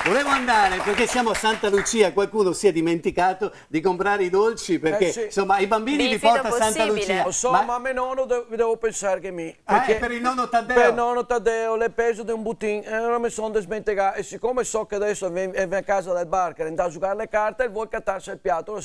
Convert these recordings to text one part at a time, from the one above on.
Volevo andare perché siamo a Santa Lucia, qualcuno si è dimenticato di comprare i dolci perché sì. insomma i bambini li porta a Santa Lucia. Lo so, ma a me nonno devo pensare che perché per il nonno Taddeo? Per il nonno Taddeo, le peso di un butin, non mi sono smentegato. E siccome so che adesso è a casa del bar, che è andato a giocare le carte, vuoi cattarsi il piatto.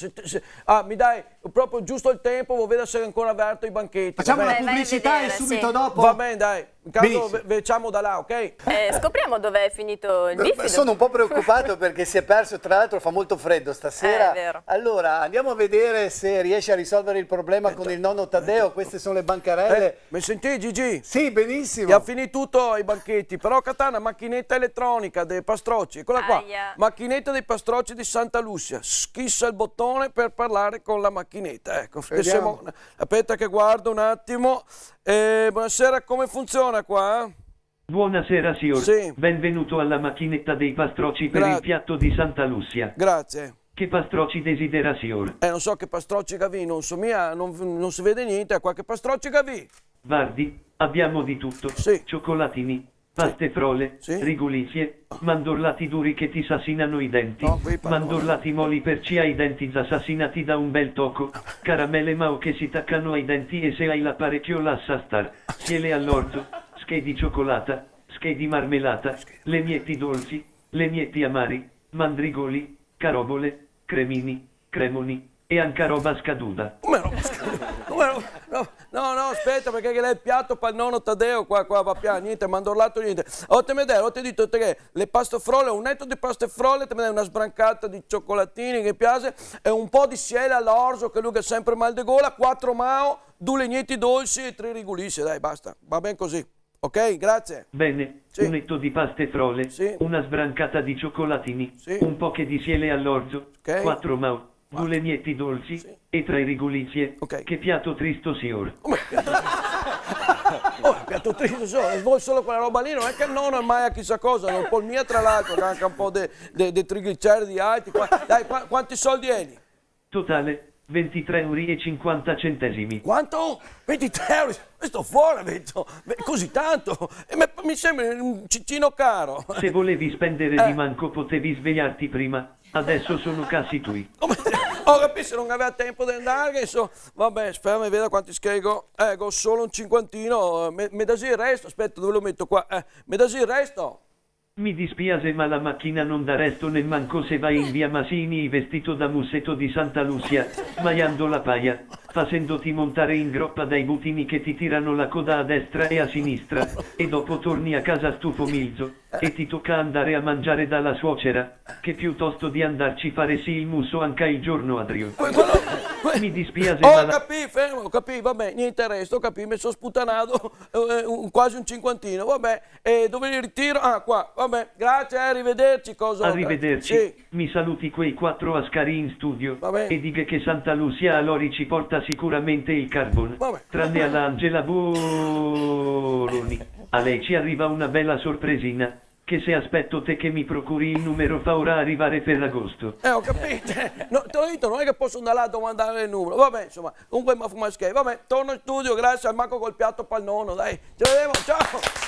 Mi dai proprio giusto il tempo, vuoi vedere se è ancora aperto i banchetti. Facciamo la pubblicità e subito dopo? Va bene, dai. In caso facciamo da là, ok? Scopriamo dove è finito il bifido. Sono un po' preoccupato perché si è perso, tra l'altro fa molto freddo stasera. È vero. Allora andiamo a vedere se riesce a risolvere il problema con il nonno Taddeo. Queste sono le bancarelle. Mi senti, Gigi? Sì, benissimo. E ha finito tutto ai banchetti, però Catana, macchinetta elettronica dei pastrocci, eccola qua. Macchinetta dei pastrocci di Santa Lucia. Schissa il bottone per parlare con la macchinetta. Ecco, aspetta che guardo un attimo. Buonasera, come funziona qua? Buonasera signor, sì. Benvenuto alla macchinetta dei pastrocci per il piatto di Santa Lucia. Grazie. Che pastrocci desidera signor? Non so che pastrocci cavi, non si vede niente, a qualche pastrocci cavi. Guardi, abbiamo di tutto, sì. Cioccolatini, paste frolle, sì. Rigolizie, mandorlati duri che ti sassinano i denti, mandorlati molli per ci hai i denti assassinati da un bel tocco, caramelle mao che si taccano ai denti e se hai l'apparecchio lascia star, chiele all'orzo, schedi cioccolata, schedi marmellata, legnetti dolci, legnetti amari, mandrigoli, carobole, cremini, cremoni e anche roba scaduta. Come roba scaduta? No, aspetta, perché lei il piatto per il nonno Taddeo, qua va piano, niente, mandorlato niente. Ho te detto che le paste frolle, un netto di paste frolle, te me dai una sbrancata di cioccolatini che piace, e un po' di siele all'orzo, che lui che ha sempre mal di gola, 4 mao, 2 legnetti dolci e 3 rigolisse, dai, basta, va bene così. Ok, grazie. Bene, sì. Un netto di paste frolle, sì. Una sbrancata di cioccolatini, sì. Un po' che di siele all'orzo, okay. 4 mao, 2 legnetti dolci sì. e 3 rigolizie. Okay. Che piatto tristo signor. Piatto triste, vuoi solo quella roba lì, non è che il nonno è mai a chissà cosa, non polmia tra l'altro, che ha anche un po' di trigliceridi alti. Dai, quanti soldi hai? Totale 23,50 euro. Quanto? 23 euro? Sto fuori, vedo. Così tanto? Mi sembra un ciccino caro. Se volevi spendere di manco potevi svegliarti prima. Adesso sono cazzi tuoi. Ho capito, se non aveva tempo di andare, vabbè, spera mi veda quanti scrivo. Ecco, solo un cinquantino. Me dasi il resto? Aspetta, dove lo metto qua? Me dasi il resto? Mi dispiace ma la macchina non dà resto nel manco se vai in via Masini vestito da musetto di Santa Lucia, maiando la paia, facendoti montare in groppa dai butini che ti tirano la coda a destra e a sinistra, e dopo torni a casa stufo milzo, e ti tocca andare a mangiare dalla suocera, che piuttosto di andarci faresti il muso anche il giorno adrio. Mi dispiace ma ho capito, vabbè, niente resto, ho capito, mi sono sputanato quasi un cinquantino, vabbè, e dove li ritiro? Ah, qua, vabbè, grazie, arrivederci, cosa? Arrivederci, sì. Mi saluti quei 4 ascari in studio, vabbè. E dica che Santa Lucia a Lori ci porta sicuramente il carbone, vabbè. Tranne alla Angela Boroni, a lei ci arriva una bella sorpresina, che se aspetto te che mi procuri il numero fa ora arrivare per agosto. Ho capito, no, te l'ho detto, non è che posso andare là a domandare il numero, vabbè, insomma, comunque mi ha fumato scherzo, vabbè, torno in studio, grazie al Marco col piatto per il nonno, dai, ci vediamo, ciao!